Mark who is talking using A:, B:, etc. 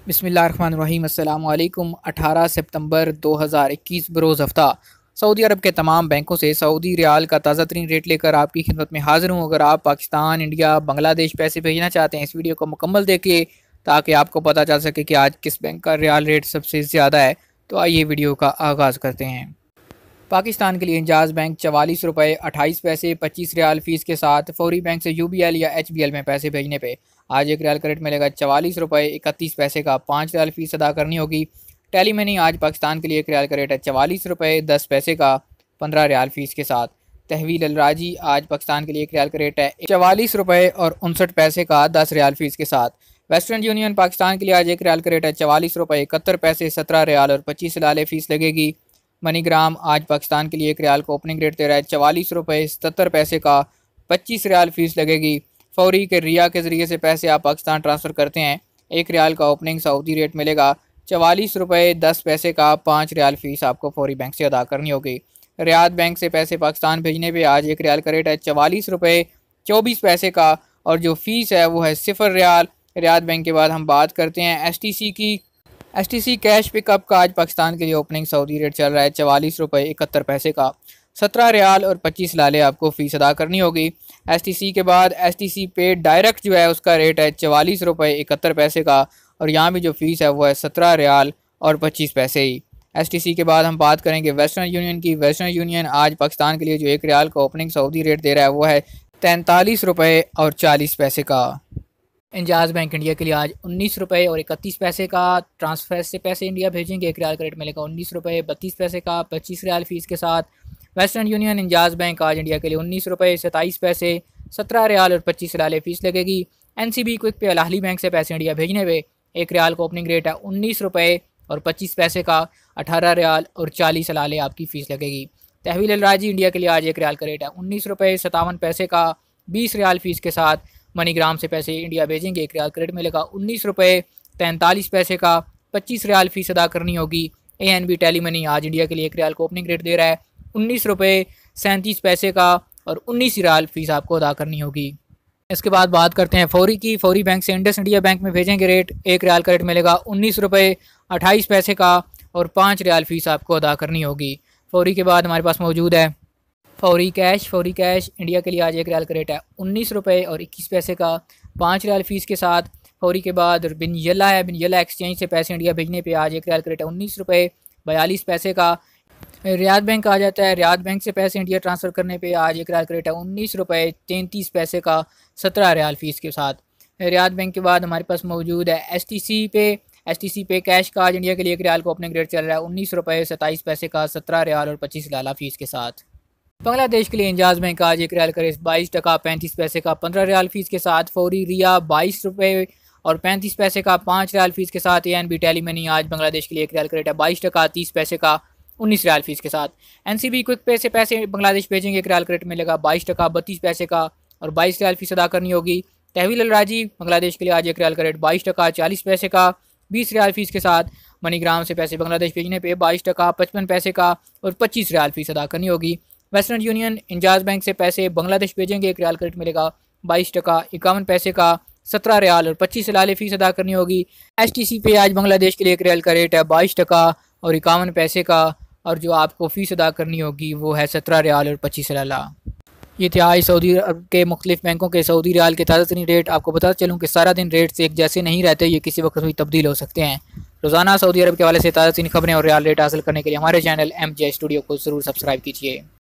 A: बिस्मिल्लाहिर्रहमानिर्रहीम। अस्सलाम वालेकुम। 18 सितंबर 2021 बरोज़ हफ्ता सऊदी अरब के तमाम बैंकों से सऊदी रियाल का ताज़ा तरीन रेट लेकर आपकी खिदमत में हाजिर हूँ। अगर आप पाकिस्तान, इंडिया, बांग्लादेश पैसे भेजना चाहते हैं, इस वीडियो को मुकम्मल देखिए ताकि आपको पता चल सके कि आज किस बैंक का रियाल रेट सबसे ज़्यादा है। तो आइए वीडियो का आगाज़ करते हैं। पाकिस्तान के लिए इंजाज़ बैंक 44 रुपये 28 पैसे 25 रियाल फ़ीस के साथ फौरी बैंक से UBL या HBL में पैसे भेजने पे आज एक रियाल का रेट मिलेगा 44 रुपये 31 पैसे का। 5 रियाल फ़ीस अदा करनी होगी। टेली मनी आज पाकिस्तान के लिए एक रियाल का रेट है 44 रुपये 10 पैसे का 15 रियाल फ़ीस के साथ। तहवील अलराजी आज पाकिस्तान के लिए एक रियाल का रेट है 44 रुपये और 59 पैसे का 10 रियाल फ़ीस के साथ। वेस्टर्न यूनियन पाकिस्तान के लिए आज एक रियाल का रेट है 44 रुपये 71 पैसे 17 रियाल और 25 लाले फ़ीस लगेगी। मनीग्राम आज पाकिस्तान के लिए एक रियाल का ओपनिंग रेट दे रहा है 44 रुपये 77 पैसे का 25 रियाल फ़ीस लगेगी। फौरी के रिया के ज़रिए से पैसे आप पाकिस्तान ट्रांसफ़र करते हैं, एक रियाल का ओपनिंग सऊदी रेट मिलेगा 44 रुपये 10 पैसे का। 5 रियाल फ़ीस आपको फौरी बैंक से अदा करनी होगी। रियाद बैंक से पैसे पाकिस्तान भेजने पे आज एक रियाल का रेट है 44 रुपये 24 पैसे का और जो फ़ीस है वो है 0 रियाल। रियाद बैंक के बाद हम बात करते हैं STC की। STC कैश पिकअप का आज पाकिस्तान के लिए ओपनिंग सऊदी रेट चल रहा है 44 रुपये 71 पैसे का। 17 रियाल और 25 लाले आपको फ़ीस अदा करनी होगी। STC के बाद STC पे डायरेक्ट जो है उसका रेट है 44 रुपये 71 पैसे का और यहाँ भी जो फ़ीस है वो है 17 रियाल और 25 पैसे ही। STC के बाद हम बात करेंगे वेस्टर्न यूनियन की। वेस्टर्न यूनियन आज पाकिस्तान के लिए जो एक रियाल का ओपनिंग सऊदी रेट दे रहा है वो है 43 रुपये और 40 पैसे का। इंजाज़ बैंक इंडिया के लिए आज 19 रुपये और 31 पैसे का ट्रांसफ़र से पैसे इंडिया भेजेंगे। एक रियाल का रेट मिलेगा 19 रुपये 32 पैसे का 25 रियाल फ़ीस के साथ। वेस्टर्न यूनियन इंजाज़ बैंक आज इंडिया के लिए 19 रुपये 27 पैसे 17 रियाल और 25 रियाल फ़ीस लगेगी। NCB क्विक पे अल अहली बैंक से पैसे इंडिया भेजने पे एक रियाल का ओपनिंग रेट है 19 रुपये और 25 पैसे का। 18 रियाल और 40 लाले आपकी फ़ीस लगेगी। तहवील अलराजी इंडिया के लिए आज एक रियाल का रेट है 19 रुपये 57 पैसे का 20 रियाल फ़ीस के साथ। मनीग्राम से पैसे इंडिया भेजेंगे, एक रियाल का रेट मिलेगा 19 रुपये 43 पैसे का 25 रियाल फ़ीस अदा करनी होगी। ANB टेली मनी आज इंडिया के लिए एक रियाल का ओपनिंग रेट दे रहा है 19 रुपये 37 पैसे का और 19 रियाल फ़ीस आपको अदा करनी होगी। इसके बाद बात करते हैं फौरी की। फौरी बैंक से इंडस इंडिया बैंक में भेजेंगे रेट, एक रियाल का रेट मिलेगा 19 रुपये 28 पैसे का और 5 रियाल फ़ीस आपको अदा करनी होगी। फौरी के बाद हमारे पास मौजूद है फौरी कैश। फौरी कैश इंडिया के लिए आज एक रियाल का रेट है 19 रुपये और 21 पैसे का 5 रियाल फ़ीस के साथ। फौरी के बाद बिन यला है। बिन यला एक्सचेंज से पैसे इंडिया भेजने पे आज एक रियाल का रेट है 19 रुपये 42 पैसे का। रियाद बैंक आ जाता है। रियाद बैंक से पैसे इंडिया ट्रांसफ़र करने पे आज एक रियाल का रेट है 19 रुपये 33 पैसे का 17 रियाल फ़ीस के साथ। रियाद बैंक के बाद हमारे पास मौजूद है STC पे कैश का आज इंडिया के लिए एक रियाल का ओपनिंग रेट चल रहा है 19 रुपये 27 पैसे का 17 रियाल और 25 लाला फ़ीस के साथ। बांग्लादेश के लिए इंजाज़ बैंक आज एक रियाल का रेट 22 टका 35 पैसे का 15 रियाल फ़ीस के साथ। फौरी रिया 22 रुपये और 35 पैसे का 5 रियाल फ़ीस के साथ। ANB टेली मनी आज बांग्लादेश के लिए एक रियाल का रेट है 22 टका 30 पैसे का 19 रियाल फ़ीस के साथ। NCB क्विक पे से पैसे बांग्लादेश भेजेंगे, एक रियाल का रेट मिलेगा 22 टका 32 पैसे का और 22 रियाल फ़ीस अदा करनी होगी। तहवील अलराजी बांग्लादेश के लिए आज एक रियाल का रेट 22 टका 40 पैसे का 20 रियाल फ़ीस के साथ। मनीग्राम से पैसे बांग्लादेश भेजने पे 22 टका 55 पैसे का और 25 रियाल फ़ीस अदा करनी होगी। वेस्टर्न यूनियन इंजाज़ बैंक से पैसे बांग्लादेश भेजेंगे, एक रियाल का रेट मिलेगा 22 टका 51 पैसे का 17 रियाल और 25 लाले फ़ीस अदा करनी होगी। STC पे आज बांग्लादेश के लिए एक रियाल का रेट है 22 टका और 51 पैसे का और जो आपको फ़ीस अदा करनी होगी वो है 17 रियाल और 25 लाला। ये थे आज सऊदी अरब के मुख्तलिफ बैंकों के सऊदी रियाल के ताज़ा तरीन रेट। आपको बता चलूँ कि सारा दिन रेट्स एक जैसे नहीं रहते, ये किसी वक्त भी तब्दील हो सकते हैं। रोज़ाना सऊदी अरब के हवाले से ताज़ा तरीन खबरें और रियाल रेट हासिल करने के लिए हमारे चैनल MJ स्टूडियो को ज़रूर सब्सक्राइब कीजिए।